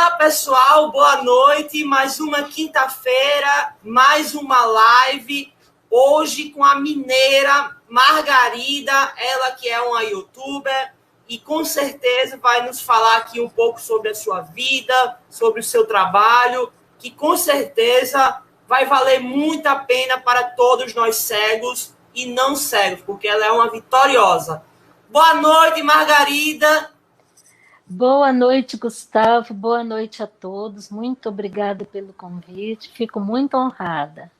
Olá, pessoal, boa noite. Mais uma quinta-feira, mais uma live. Hoje com a mineira Margarida, ela que é uma youtuber e com certeza vai nos falar aqui um pouco sobre a sua vida, sobre o seu trabalho, que com certeza vai valer muito a pena para todos nós cegos e não cegos, porque ela é uma vitoriosa. Boa noite, Margarida. Boa noite, Gustavo. Boa noite a todos. Muito obrigada pelo convite. Fico muito honrada.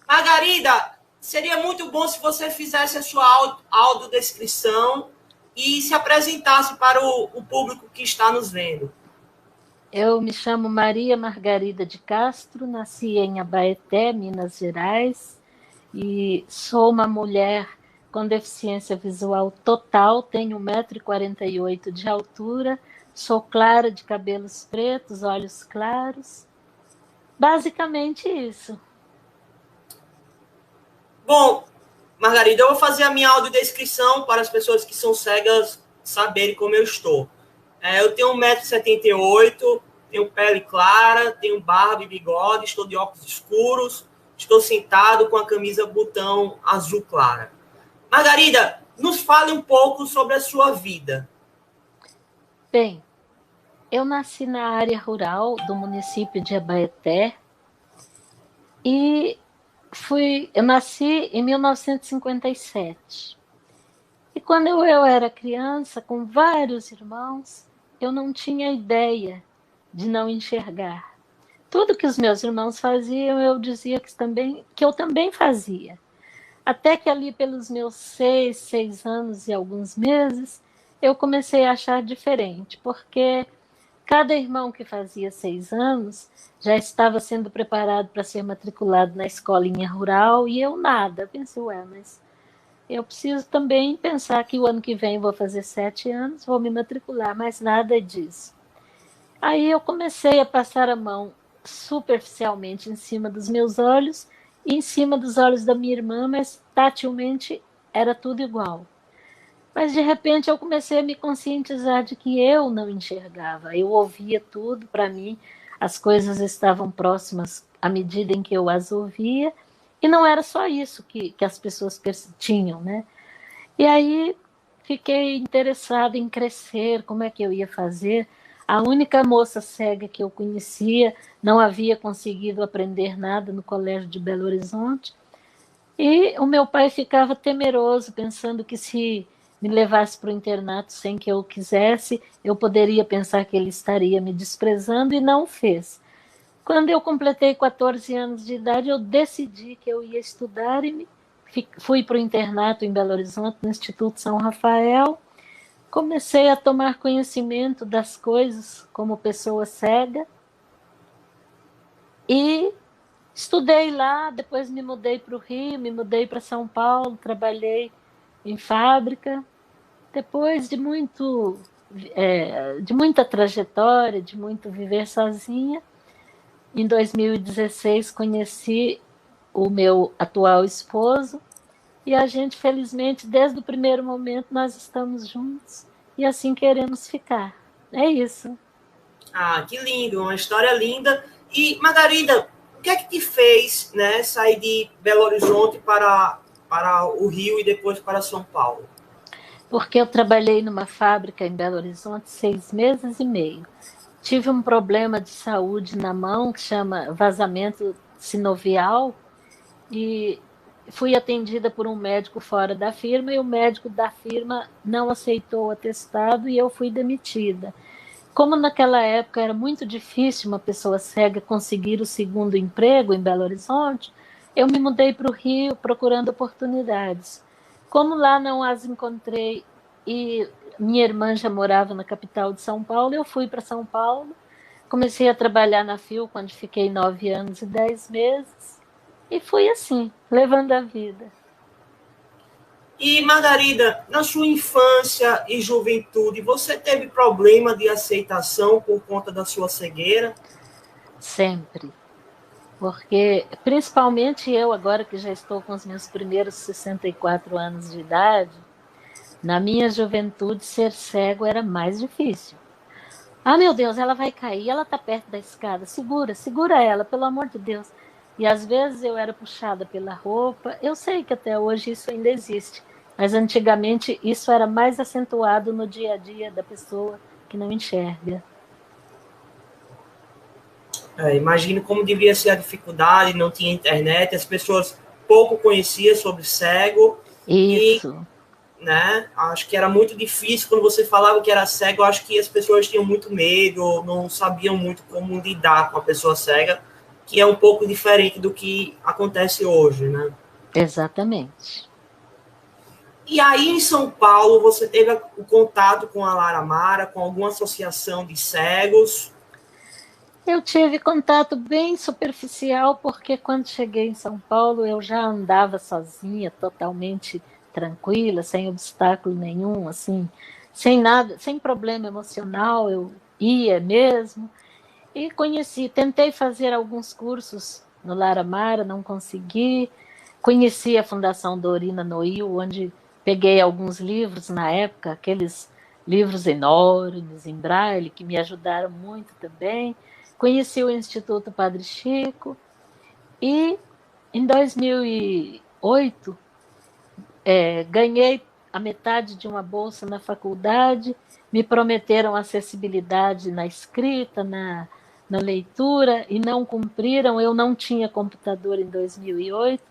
Margarida, seria muito bom se você fizesse a sua audiodescrição e se apresentasse para o público que está nos vendo. Eu me chamo Maria Margarida de Castro, nasci em Abaeté, Minas Gerais, e sou uma mulher com deficiência visual total, tenho 1,48 m de altura, sou clara, de cabelos pretos, olhos claros. Basicamente isso. Bom, Margarida, eu vou fazer a minha audiodescrição para as pessoas que são cegas saberem como eu estou. Eu tenho 1,78 m, tenho pele clara, tenho barba e bigode, estou de óculos escuros, estou sentado com a camisa botão azul clara. Margarida, nos fale um pouco sobre a sua vida. Bem, eu nasci na área rural do município de Abaeté e eu nasci em 1957. E quando eu era criança, com vários irmãos, eu não tinha ideia de não enxergar. Tudo que os meus irmãos faziam, eu dizia que eu também fazia. Até que ali pelos meus 6 anos e alguns meses, eu comecei a achar diferente, porque cada irmão que fazia 6 anos já estava sendo preparado para ser matriculado na escolinha rural e eu nada. Eu pensei, mas eu preciso também pensar que o ano que vem vou fazer 7 anos, vou me matricular, mas nada disso. Aí eu comecei a passar a mão superficialmente em cima dos meus olhos e em cima dos olhos da minha irmã, mas tatilmente era tudo igual. Mas de repente eu comecei a me conscientizar de que eu não enxergava. Eu ouvia tudo, para mim as coisas estavam próximas à medida em que eu as ouvia, e não era só isso que as pessoas tinham, né? E aí fiquei interessada em crescer, como é que eu ia fazer. A única moça cega que eu conhecia não havia conseguido aprender nada no colégio de Belo Horizonte. E o meu pai ficava temeroso, pensando que se me levasse para o internato sem que eu quisesse, eu poderia pensar que ele estaria me desprezando, e não o fez. Quando eu completei 14 anos de idade, eu decidi que eu ia estudar e fui para o internato em Belo Horizonte, no Instituto São Rafael. Comecei a tomar conhecimento das coisas como pessoa cega e estudei lá. Depois me mudei para o Rio, me mudei para São Paulo, trabalhei em fábrica. Depois de muita trajetória, de muito viver sozinha, em 2016 conheci o meu atual esposo e a gente, felizmente, desde o primeiro momento nós estamos juntos e assim queremos ficar. É isso. Ah, que lindo, uma história linda. E, Margarida, o que é que te fez, né, sair de Belo Horizonte para o Rio e depois para São Paulo? Porque eu trabalhei numa fábrica em Belo Horizonte 6 meses e meio. Tive um problema de saúde na mão que chama vazamento sinovial e fui atendida por um médico fora da firma e o médico da firma não aceitou o atestado e eu fui demitida. Como naquela época era muito difícil uma pessoa cega conseguir o segundo emprego em Belo Horizonte, eu me mudei para o Rio procurando oportunidades. Como lá não as encontrei e minha irmã já morava na capital de São Paulo, eu fui para São Paulo, comecei a trabalhar na Fio quando fiquei 9 anos e 10 meses e fui assim, levando a vida. E, Margarida, na sua infância e juventude, você teve problema de aceitação por conta da sua cegueira? Sempre. Porque, principalmente eu, agora que já estou com os meus primeiros 64 anos de idade, na minha juventude, ser cego era mais difícil. Ah, meu Deus, ela vai cair, ela está perto da escada, segura ela, pelo amor de Deus. E às vezes eu era puxada pela roupa. Eu sei que até hoje isso ainda existe, mas antigamente isso era mais acentuado no dia a dia da pessoa que não enxerga. Imagino como devia ser a dificuldade, não tinha internet, as pessoas pouco conheciam sobre cego e, Isso, né, acho que era muito difícil quando você falava que era cego, acho que as pessoas tinham muito medo, não sabiam muito como lidar com a pessoa cega, que é um pouco diferente do que acontece hoje, né? exatamente. E aí em São Paulo você teve o contato com a Lara Mara, com alguma associação de cegos? Eu tive contato bem superficial, porque quando cheguei em São Paulo eu já andava sozinha, totalmente tranquila, sem obstáculo nenhum, assim, sem nada, sem problema emocional, eu ia mesmo. E conheci, tentei fazer alguns cursos no Lara Mara, não consegui. Conheci a Fundação Dorina Noil, onde peguei alguns livros na época, aqueles livros enormes em braille, que me ajudaram muito também. Conheci o Instituto Padre Chico e em 2008 ganhei a metade de uma bolsa na faculdade, me prometeram acessibilidade na escrita, na leitura, e não cumpriram. Eu não tinha computador em 2008.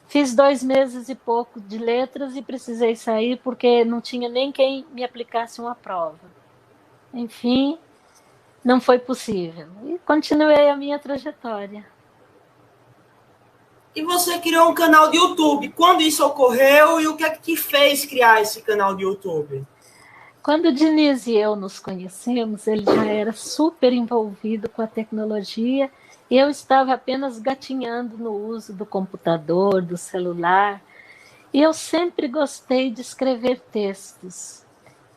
Fiz 2 meses e pouco de letras e precisei sair porque não tinha nem quem me aplicasse uma prova. Enfim, não foi possível. E continuei a minha trajetória. E você criou um canal de YouTube. Quando isso ocorreu e o que é que te fez criar esse canal de YouTube? Quando o Diniz e eu nos conhecemos, ele já era super envolvido com a tecnologia e eu estava apenas gatinhando no uso do computador, do celular. E eu sempre gostei de escrever textos.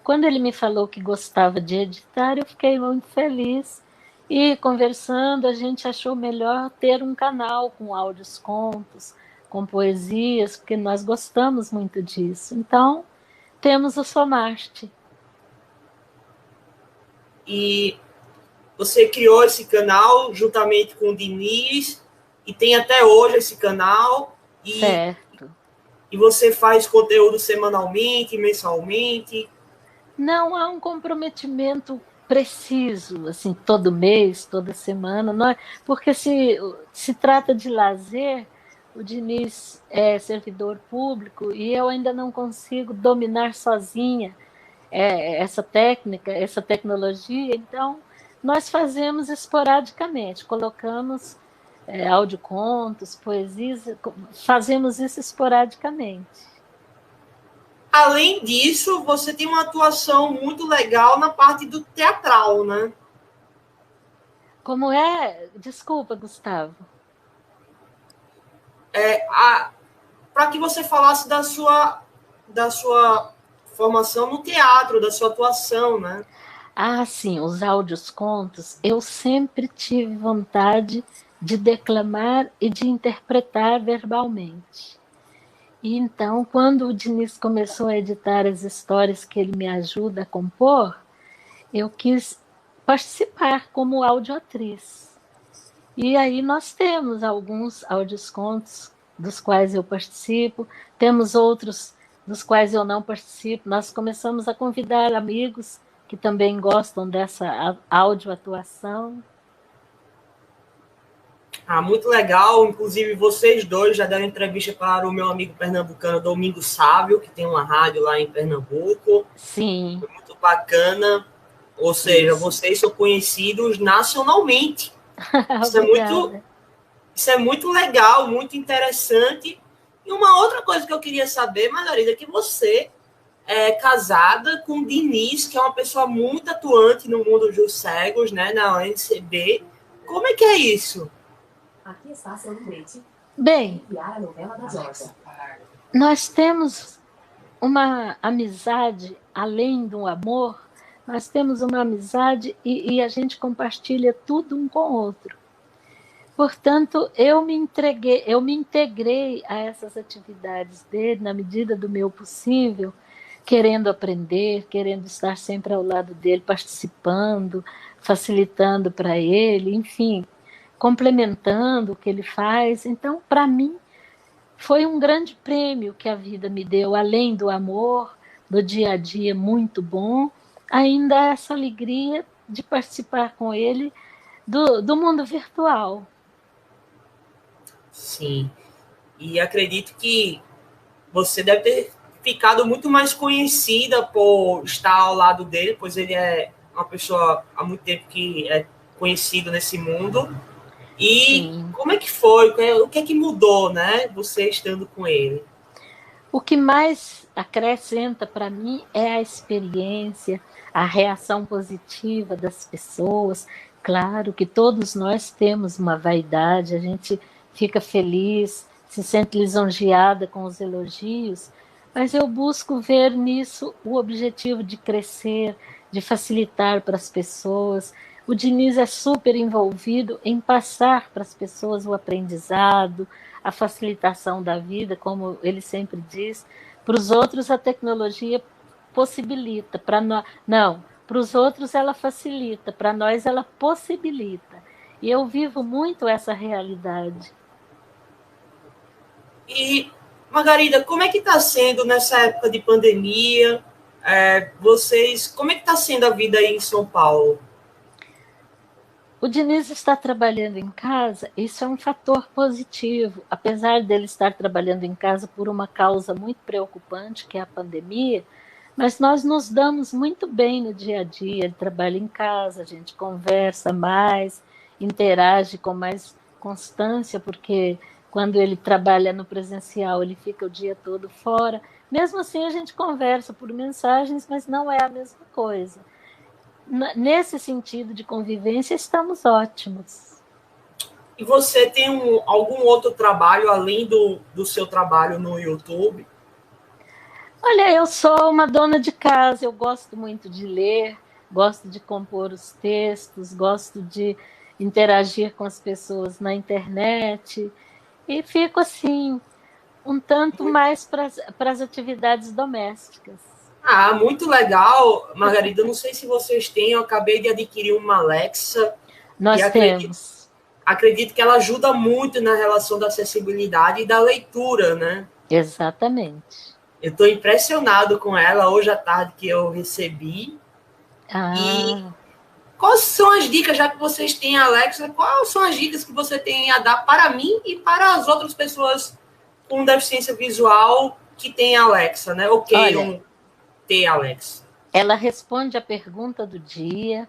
Quando ele me falou que gostava de editar, eu fiquei muito feliz. E conversando, a gente achou melhor ter um canal com áudios contos, com poesias, porque nós gostamos muito disso. Então, temos o Somarte. E você criou esse canal juntamente com o Diniz e tem até hoje esse canal Certo. e você faz conteúdo semanalmente, mensalmente. Não há um comprometimento preciso, assim, todo mês, toda semana, não é? Porque se trata de lazer, o Diniz é servidor público e eu ainda não consigo dominar sozinha essa técnica, essa tecnologia, então nós fazemos esporadicamente, colocamos audiocontos, poesias, fazemos isso esporadicamente. Além disso, você tem uma atuação muito legal na parte do teatral, né? Como é? Desculpa, Gustavo. Para que você falasse da sua formação no teatro, da sua atuação, né? Ah, sim, os áudios contos. Eu sempre tive vontade de declamar e de interpretar verbalmente. E então, quando o Diniz começou a editar as histórias que ele me ajuda a compor, eu quis participar como audioatriz. E aí nós temos alguns audios-contos dos quais eu participo, temos outros dos quais eu não participo. Nós começamos a convidar amigos que também gostam dessa audioatuação. Ah, muito legal. Inclusive, vocês dois já deram entrevista para o meu amigo pernambucano Domingo Sávio, que tem uma rádio lá em Pernambuco. Sim, Foi muito bacana. Ou seja, isso. vocês são conhecidos nacionalmente. Isso é muito, Obrigada. isso é muito legal, muito interessante. E uma outra coisa que eu queria saber, Margarida, é que você é casada com o Diniz, que é uma pessoa muito atuante no mundo dos cegos, né, na ONCB. Como é que é isso? Aqui está seu limite. Bem, nós temos uma amizade além do amor, nós temos uma amizade e a gente compartilha tudo um com o outro. Portanto, eu me integrei a essas atividades dele na medida do meu possível, querendo aprender, querendo estar sempre ao lado dele, participando, facilitando para ele, enfim, complementando o que ele faz. Então, para mim, foi um grande prêmio que a vida me deu, além do amor, do dia a dia muito bom, ainda essa alegria de participar com ele do mundo virtual. Sim. E acredito que você deve ter ficado muito mais conhecida por estar ao lado dele, pois ele é uma pessoa há muito tempo que é conhecido nesse mundo. E Sim. como é que foi? O que é que mudou, né? Você estando com ele? O que mais acrescenta para mim é a experiência, a reação positiva das pessoas. Claro que todos nós temos uma vaidade, a gente fica feliz, se sente lisonjeada com os elogios, mas eu busco ver nisso o objetivo de crescer, de facilitar para as pessoas. O Diniz é super envolvido em passar para as pessoas o aprendizado, a facilitação da vida, como ele sempre diz. Para os outros a tecnologia possibilita, para nós não, para os outros ela facilita, para nós ela possibilita. E eu vivo muito essa realidade. E, Margarida, como é que está sendo nessa época de pandemia? Como é que está sendo a vida aí em São Paulo? O Diniz está trabalhando em casa, isso é um fator positivo, apesar dele estar trabalhando em casa por uma causa muito preocupante, que é a pandemia, mas nós nos damos muito bem no dia a dia. Ele trabalha em casa, a gente conversa mais, interage com mais constância, porque quando ele trabalha no presencial, ele fica o dia todo fora. Mesmo assim, a gente conversa por mensagens, mas não é a mesma coisa. Nesse sentido de convivência, estamos ótimos. E você tem algum outro trabalho além do seu trabalho no YouTube? Olha, eu sou uma dona de casa, eu gosto muito de ler, gosto de compor os textos, gosto de interagir com as pessoas na internet e fico assim, um tanto mais para as atividades domésticas. Ah, muito legal, Margarida. Eu não sei se vocês têm, eu acabei de adquirir uma Alexa e Nós temos, acredito que ela ajuda muito na relação da acessibilidade e da leitura, né? exatamente. Eu estou impressionado com ela hoje à tarde que eu recebi. E Ah, quais são as dicas, já que vocês têm a Alexa, quais são as dicas que você tem a dar para mim e para as outras pessoas com deficiência visual que têm a Alexa, né? Ou olha, queiram ter a Alexa? ela responde a pergunta do dia,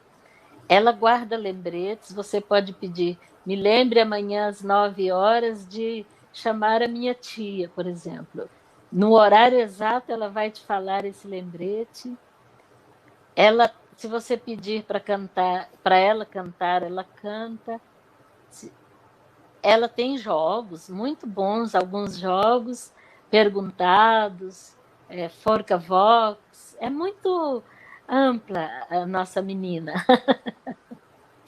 ela guarda lembretes, você pode pedir, me lembre amanhã às 9 horas de chamar a minha tia, por exemplo. No horário exato, ela vai te falar esse lembrete. Ela, se você pedir para cantar, para ela cantar, ela canta. Ela tem jogos muito bons, alguns jogos perguntados, Forca Vox. É muito ampla a nossa menina.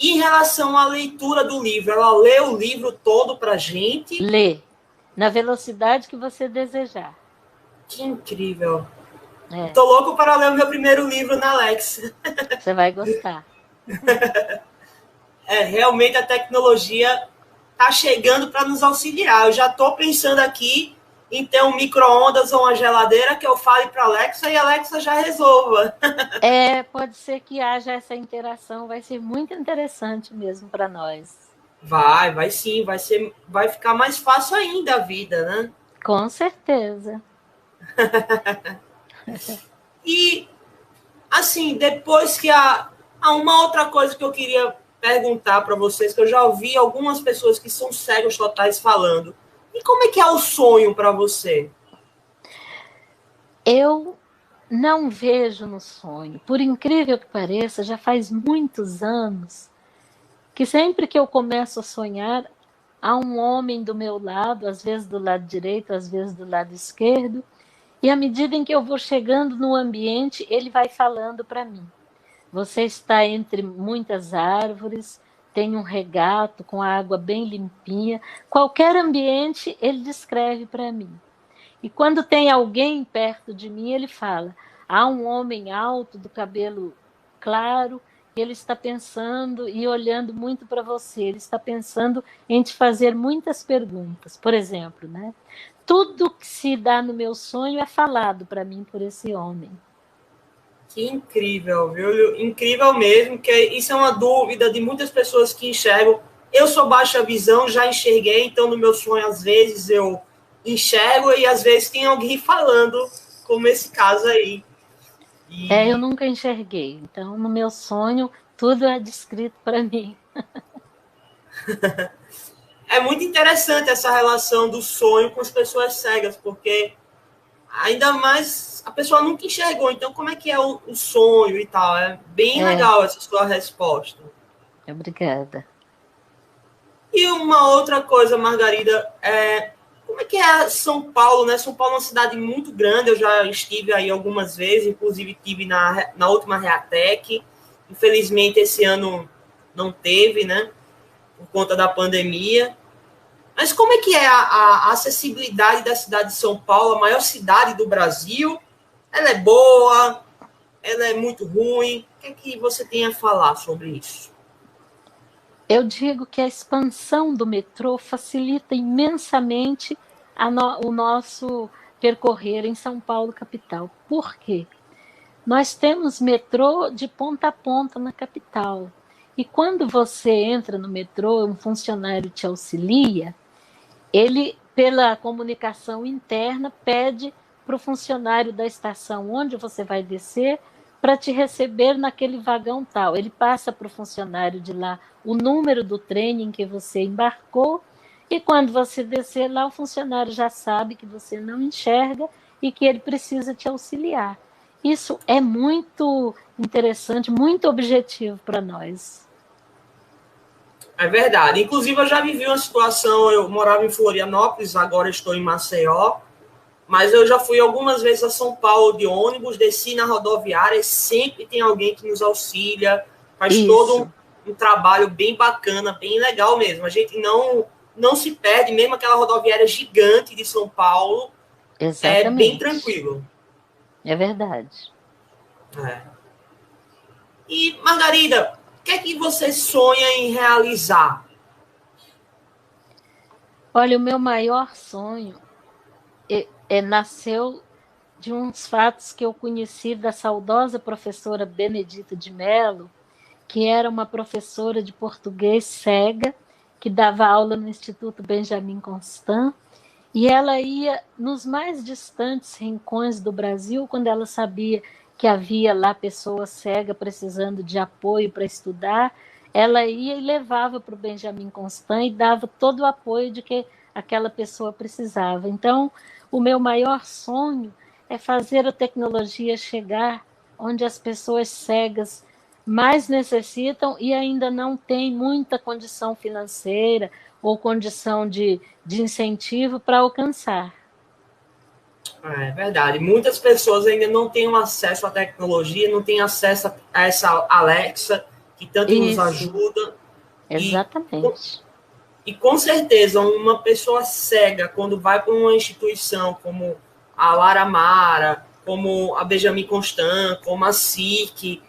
Em relação à leitura do livro, ela lê o livro todo para a gente? Lê na velocidade que você desejar. Que incrível! É, Estou louco para ler o meu primeiro livro na Alexa. você vai gostar. Realmente a tecnologia está chegando para nos auxiliar. Eu já estou pensando aqui em ter um micro-ondas ou uma geladeira que eu fale para a Alexa e a Alexa já resolva. Pode ser que haja essa interação, vai ser muito interessante mesmo para nós. Vai sim, vai ficar mais fácil ainda a vida, né? Com certeza. E, assim, depois que há uma outra coisa que eu queria perguntar para vocês, que eu já ouvi algumas pessoas que são cegos totais falando. E como é que é o sonho para você? Eu não vejo no sonho. Por incrível que pareça, já faz muitos anos que sempre que eu começo a sonhar, há um homem do meu lado, às vezes do lado direito, às vezes do lado esquerdo, e à medida em que eu vou chegando no ambiente, ele vai falando para mim. Você está entre muitas árvores, tem um regato com a água bem limpinha. Qualquer ambiente ele descreve para mim. E quando tem alguém perto de mim, ele fala: há um homem alto, do cabelo claro, e ele está pensando e olhando muito para você, ele está pensando em te fazer muitas perguntas. Por exemplo, né? Tudo que se dá no meu sonho é falado para mim por esse homem. Que incrível, viu? Incrível mesmo, que isso é uma dúvida de muitas pessoas que enxergam. Eu sou baixa visão, já enxerguei, então no meu sonho, às vezes, eu enxergo e às vezes tem alguém falando, como esse caso aí. Eu nunca enxerguei, então no meu sonho tudo é descrito para mim. É muito interessante essa relação do sonho com as pessoas cegas, porque ainda mais a pessoa nunca enxergou, então como é que é o sonho e tal? É bem legal essa sua resposta. Obrigada. E uma outra coisa, Margarida, como é que é São Paulo, né? São Paulo é uma cidade muito grande, eu já estive aí algumas vezes, inclusive estive na última Reatec. Infelizmente, esse ano não teve, né? Por conta da pandemia. Mas como é que é a acessibilidade da cidade de São Paulo, a maior cidade do Brasil? Ela é boa? Ela é muito ruim? O que é que você tem a falar sobre isso? Eu digo que a expansão do metrô facilita imensamente o nosso percorrer em São Paulo, capital. Por quê? Nós temos metrô de ponta a ponta na capital. E quando você entra no metrô, um funcionário te auxilia, ele, pela comunicação interna, pede para o funcionário da estação onde você vai descer para te receber naquele vagão tal. Ele passa para o funcionário de lá o número do trem em que você embarcou e quando você descer lá, o funcionário já sabe que você não enxerga e que ele precisa te auxiliar. Isso é muito interessante, muito objetivo para nós. É verdade. Inclusive, eu já vivi uma situação, eu morava em Florianópolis, agora estou em Maceió, mas eu já fui algumas vezes a São Paulo de ônibus, desci na rodoviária e sempre tem alguém que nos auxilia, faz todo um trabalho bem bacana, bem legal mesmo. A gente não se perde, mesmo aquela rodoviária gigante de São Paulo, Exatamente. É bem tranquilo. É verdade. E, Margarida, o que é que você sonha em realizar? Olha, o meu maior sonho nasceu de uns fatos que eu conheci da saudosa professora Benedita de Mello, que era uma professora de português cega, que dava aula no Instituto Benjamin Constant, e ela ia nos mais distantes rincões do Brasil, quando ela sabia que havia lá pessoas cegas precisando de apoio para estudar, ela ia e levava para o Benjamin Constant e dava todo o apoio de que aquela pessoa precisava. Então, o meu maior sonho é fazer a tecnologia chegar onde as pessoas cegas mais necessitam e ainda não têm muita condição financeira ou condição de incentivo para alcançar. É verdade. Muitas pessoas ainda não têm acesso à tecnologia, não têm acesso a essa Alexa, que tanto nos ajuda. Exatamente. E com certeza, uma pessoa cega, quando vai para uma instituição como a Lara Mara, como a Benjamin Constant, como a SIC,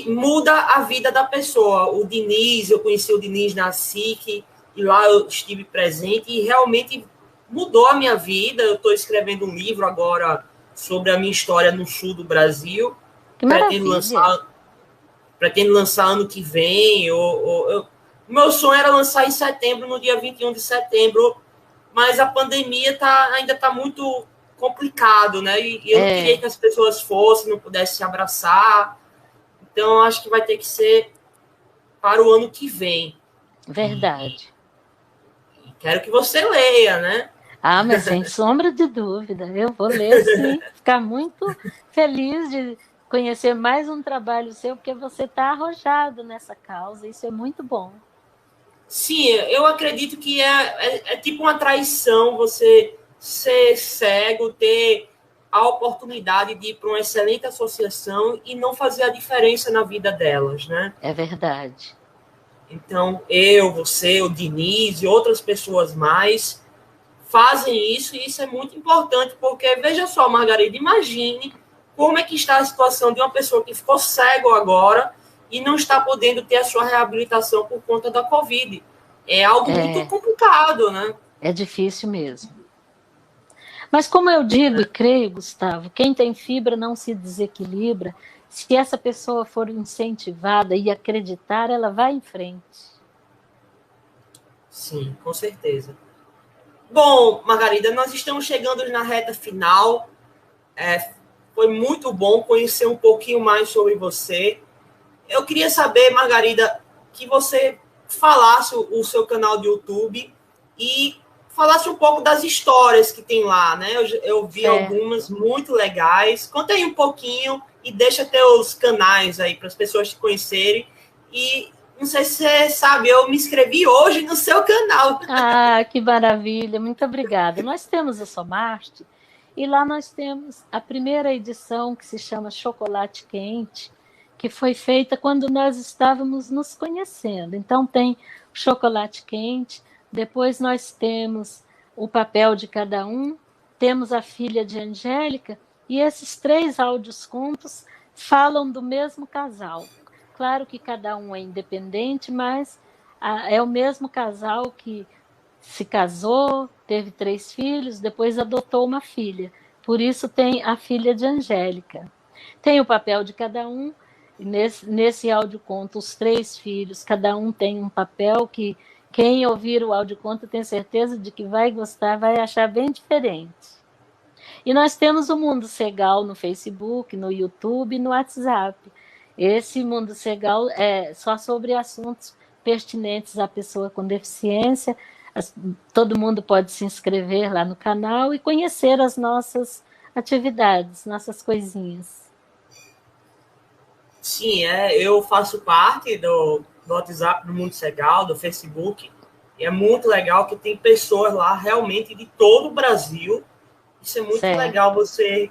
muda a vida da pessoa. O Diniz, eu conheci o Diniz na SIC, e lá eu estive presente, e realmente mudou a minha vida. Eu estou escrevendo um livro agora sobre a minha história no sul do Brasil. Que maravilha. Pretendo lançar ano que vem. Meu sonho era lançar em setembro, no dia 21 de setembro, mas a pandemia ainda está muito complicado, né? E eu não queria que as pessoas fossem, não pudessem se abraçar. Então, acho que vai ter que ser para o ano que vem. Verdade. E quero que você leia, né? Ah, mas sem sombra de dúvida. Eu vou ler, sim. Ficar muito feliz de conhecer mais um trabalho seu, porque você está arrojado nessa causa. Isso é muito bom. Sim, eu acredito que é tipo uma traição você ser cego, ter a oportunidade de ir para uma excelente associação e não fazer a diferença na vida delas, né? É verdade. Então, eu, você, o Diniz e outras pessoas mais fazem isso, e isso é muito importante, porque, veja só, Margarida, imagine como é que está a situação de uma pessoa que ficou cego agora e não está podendo ter a sua reabilitação por conta da Covid. É algo muito complicado, né? É difícil mesmo. Mas como eu digo e creio, Gustavo, quem tem fibra não se desequilibra. Se essa pessoa for incentivada e acreditar, ela vai em frente. Sim, com certeza. Bom, Margarida, nós estamos chegando na reta final. Foi muito bom conhecer um pouquinho mais sobre você. Eu queria saber, Margarida, que você falasse o seu canal de YouTube e falasse um pouco das histórias que tem lá, né? Eu vi algumas muito legais. Conta aí um pouquinho e deixa teus canais aí para as pessoas te conhecerem. E não sei se você sabe, eu me inscrevi hoje no seu canal. Ah, que maravilha! Muito obrigada. Nós temos a Somarte e lá nós temos a primeira edição que se chama Chocolate Quente, que foi feita quando nós estávamos nos conhecendo. Então tem Chocolate Quente, depois nós temos O Papel de Cada Um, temos A Filha de Angélica, e esses 3 áudios contos falam do mesmo casal. Claro que cada um é independente, mas é o mesmo casal que se casou, teve 3 filhos, depois adotou uma filha. Por isso tem A Filha de Angélica. Tem O Papel de Cada Um, e nesse audioconto, os 3 filhos, cada um tem um papel que quem ouvir o audioconto tem certeza de que vai gostar, vai achar bem diferente. E nós temos o Mundo Cegal no Facebook, no YouTube e no WhatsApp. Esse Mundo Cegal é só sobre assuntos pertinentes à pessoa com deficiência. Todo mundo pode se inscrever lá no canal e conhecer as nossas atividades, nossas coisinhas. Sim, eu faço parte do WhatsApp do Mundo Cegal, do Facebook, e é muito legal que tem pessoas lá realmente de todo o Brasil. Isso é muito legal você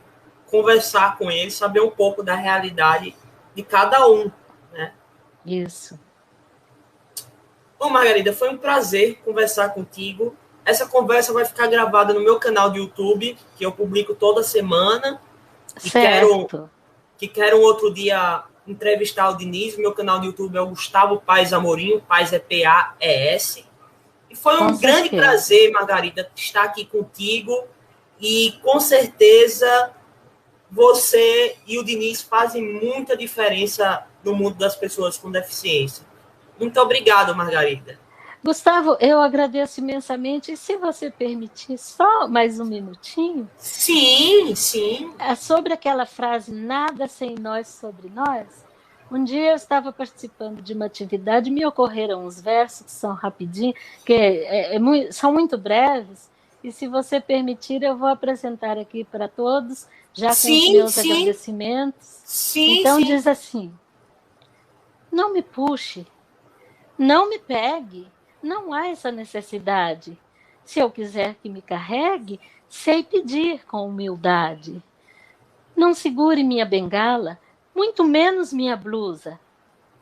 conversar com eles, saber um pouco da realidade de cada um, né? Isso. Bom, Margarida, foi um prazer conversar contigo. Essa conversa vai ficar gravada no meu canal de YouTube, que eu publico toda semana. Certo. E quero um outro dia entrevistar o Diniz. Meu canal de YouTube é o Gustavo Paes Amorim, Paes é P-A-E-S. E foi um grande prazer, Margarida, estar aqui contigo. E, com certeza, você e o Diniz fazem muita diferença no mundo das pessoas com deficiência. Muito obrigado, Margarida. Gustavo, eu agradeço imensamente. E se você permitir só mais um minutinho? Sim, sim. Sobre aquela frase, nada sem nós sobre nós. Um dia eu estava participando de uma atividade e me ocorreram uns versos que são rapidinhos, que são muito breves, e se você permitir, eu vou apresentar aqui para todos, já com os meus agradecimentos. Sim, então diz assim: não me puxe, não me pegue, não há essa necessidade. Se eu quiser que me carregue, sei pedir com humildade. Não segure minha bengala, muito menos minha blusa.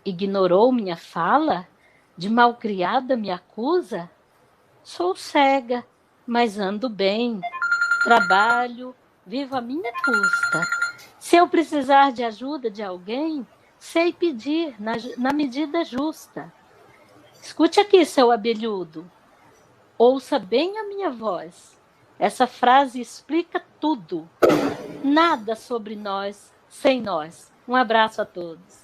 Ignorou minha fala? De malcriada me acusa? Sou cega, mas ando bem. Trabalho, vivo à minha custa. Se eu precisar de ajuda de alguém, sei pedir na medida justa. Escute aqui, seu abelhudo. Ouça bem a minha voz. Essa frase explica tudo. Nada sobre nós sem nós. Um abraço a todos.